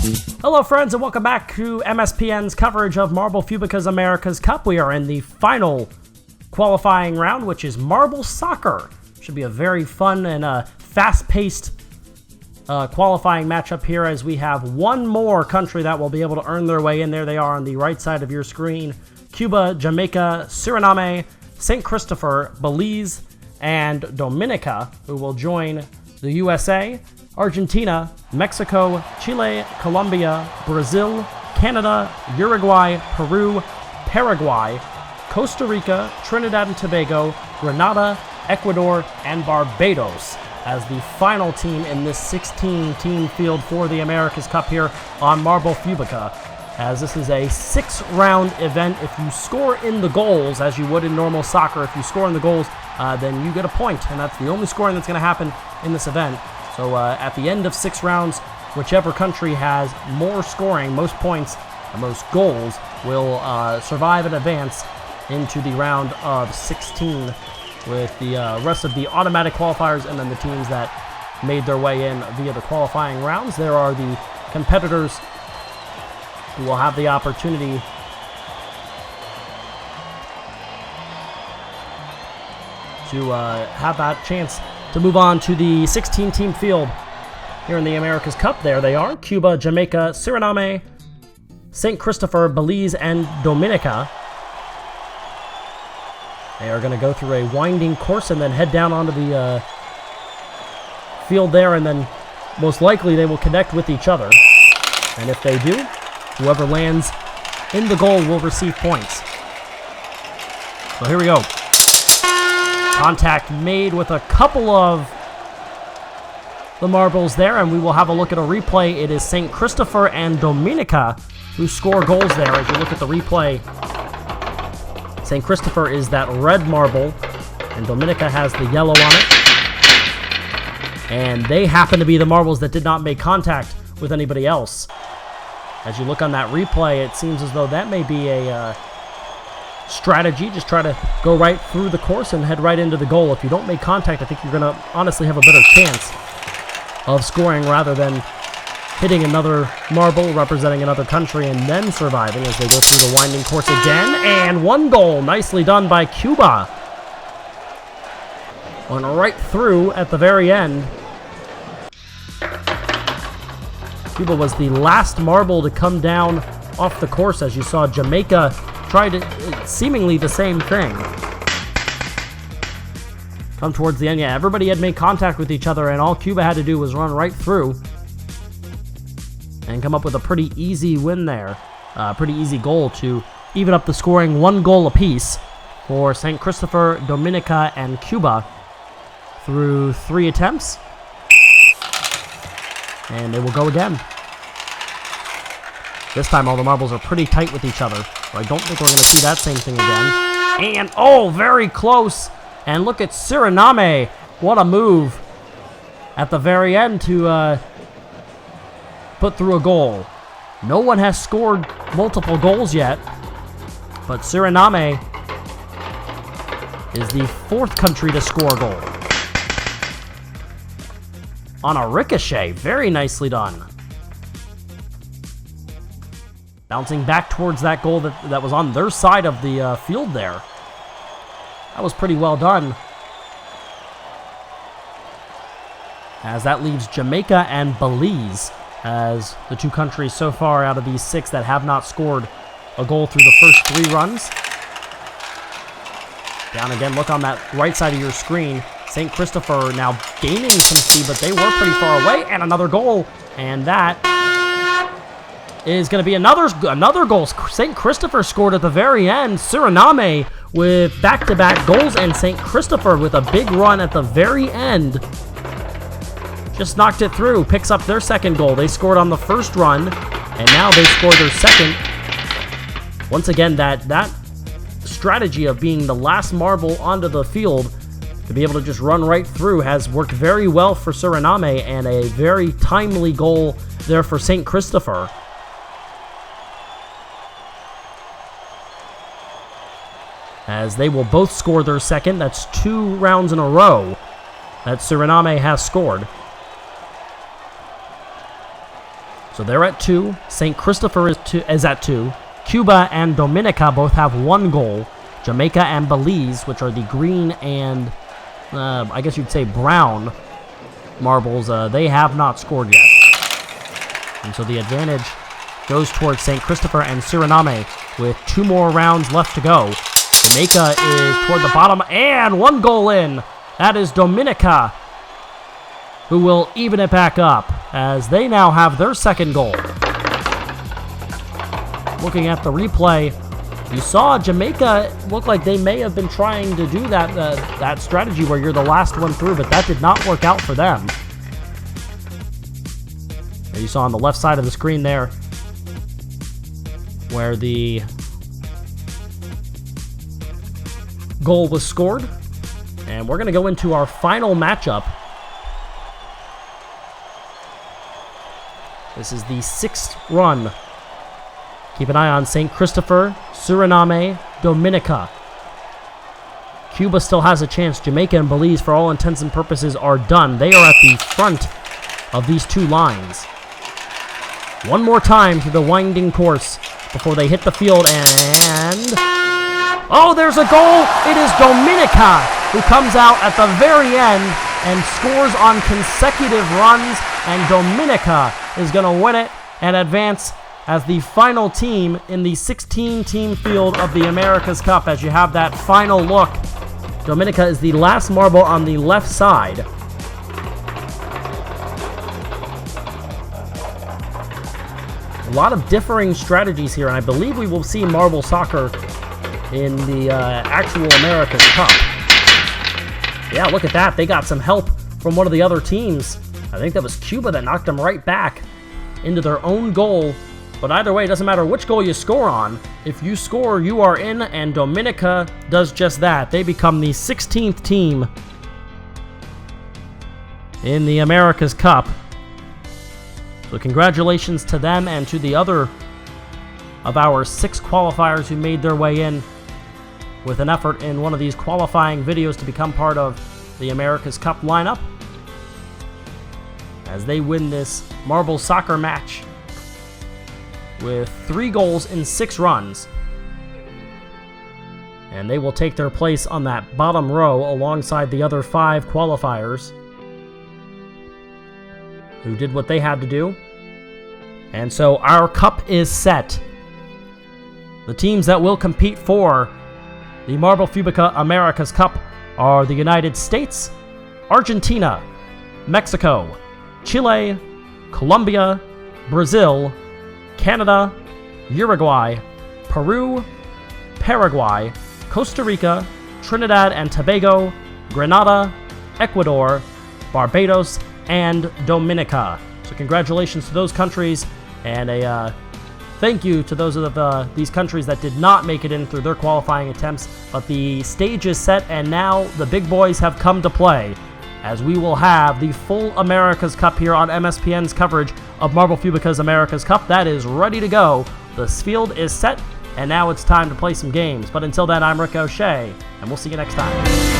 Hello friends and welcome back to MSPN's coverage of Marble Fubeca's America's Cup. We are in the final qualifying round, which is Marble Soccer. Should be a very fun and fast-paced qualifying matchup here, as we have one more country that will be able to earn their way in. There they are on the right side of your screen. Cuba, Jamaica, Suriname, St. Christopher, Belize, and Dominica, who will join the USA, Argentina, Mexico, Chile, Colombia, Brazil, Canada, Uruguay, Peru, Paraguay, Costa Rica, Trinidad and Tobago, Grenada, Ecuador, and Barbados as the final team in this 16-team field for the America's Cup here on Marble Fubeca. As this is a 6-round event. If you score in the goals, as you would in normal soccer, if you score in the goals, then you get a point, and that's the only scoring that's going to happen in this event. So at the end of 6 rounds, whichever country has more scoring, most points, and most goals will survive and advance into the round of 16 with the rest of the automatic qualifiers and then the teams that made their way in via the qualifying rounds. There are the competitors who will have the opportunity to have that chance to move on to the 16-team field here in the America's Cup. There they are: Cuba, Jamaica, Suriname, St. Christopher, Belize, and Dominica. They are going to go through a winding course and then head down onto the field there, and then most likely they will connect with each other. And if they do, whoever lands in the goal will receive points. So here we go. Contact made with a couple of the marbles there, and we will have a look at a replay. It is St. Christopher and Dominica who score goals there. As you look at the replay, St. Christopher is that red marble, and Dominica has the yellow on it. And they happen to be the marbles that did not make contact with anybody else. As you look on that replay, it seems as though that may be a strategy. Just try to go right through the course and head right into the goal. If you don't make contact, I think you're going to honestly have a better chance of scoring rather than hitting another marble representing another country and then surviving as they go through the winding course again. And one goal, nicely done by Cuba. Went right through at the very end. Cuba was the last marble to come down off the course, as you saw Jamaica tried seemingly the same thing. Come towards the end, yeah, everybody had made contact with each other, and all Cuba had to do was run right through and come up with a pretty easy win there. Pretty easy goal to even up the scoring, 1 goal apiece for St. Christopher, Dominica, and Cuba through 3 attempts. And they will go again. This time all the marbles are pretty tight with each other, so I don't think we're going to see that same thing again. And, oh, very close. And look at Suriname. What a move at the very end to put through a goal. No one has scored multiple goals yet, but Suriname is the 4th country to score a goal. On a ricochet. Very nicely done. Bouncing back towards that goal that was on their side of the field there. That was pretty well done. As that leaves Jamaica and Belize as the 2 countries so far out of these 6 that have not scored a goal through the first 3 runs. Down again, look on that right side of your screen. St. Christopher now gaining some speed, but they were pretty far away. And another goal. And that is going to be another goal. St. Christopher scored at the very end. Suriname with back-to-back goals, and St. Christopher with a big run at the very end. Just knocked it through. Picks up their 2nd goal. They scored on the first run, and now they score their 2nd. Once again, that strategy of being the last marble onto the field to be able to just run right through has worked very well for Suriname, and a very timely goal there for St. Christopher. As they will both score their 2nd. That's 2 rounds in a row that Suriname has scored. So they're at 2. St. Christopher is at 2. Cuba and Dominica both have 1 goal. Jamaica and Belize, which are the green and, I guess you'd say brown marbles, they have not scored yet. And so the advantage goes towards St. Christopher and Suriname with 2 more rounds left to go. Jamaica is toward the bottom and 1 goal in. That is Dominica, who will even it back up as they now have their 2nd goal. Looking at the replay, you saw Jamaica look like they may have been trying to do that strategy where you're the last one through, but that did not work out for them. You saw on the left side of the screen there where the goal was scored. And we're going to go into our final matchup. This is the 6th run. Keep an eye on St. Christopher, Suriname, Dominica. Cuba still has a chance. Jamaica and Belize, for all intents and purposes, are done. They are at the front of these 2 lines. One more time through the winding course before they hit the field, and... oh, there's a goal! It is Dominica who comes out at the very end and scores on consecutive runs, and Dominica is going to win it and advance as the final team in the 16-team field of the America's Cup. As you have that final look, Dominica is the last marble on the left side. A lot of differing strategies here, and I believe we will see marble soccer in the actual America's Cup. Yeah, look at that. They got some help from one of the other teams. I think that was Cuba that knocked them right back into their own goal. But either way, it doesn't matter which goal you score on. If you score, you are in, and Dominica does just that. They become the 16th team in the America's Cup. So congratulations to them and to the other of our 6 qualifiers who made their way in with an effort in one of these qualifying videos to become part of the America's Cup lineup as they win this marble soccer match with 3 goals in 6 runs. And they will take their place on that bottom row alongside the other 5 qualifiers who did what they had to do. And so our cup is set. The teams that will compete for the Marble Fubeca America's Cup are the United States, Argentina, Mexico, Chile, Colombia, Brazil, Canada, Uruguay, Peru, Paraguay, Costa Rica, Trinidad and Tobago, Grenada, Ecuador, Barbados, and Dominica. So congratulations to those countries, and a thank you to those of these countries that did not make it in through their qualifying attempts. But the stage is set, and now the big boys have come to play, as we will have the full America's Cup here on MSPN's coverage of Marble Fubeca's America's Cup. That is ready to go. The field is set, and now it's time to play some games. But until then, I'm Rick O'Shea, and we'll see you next time.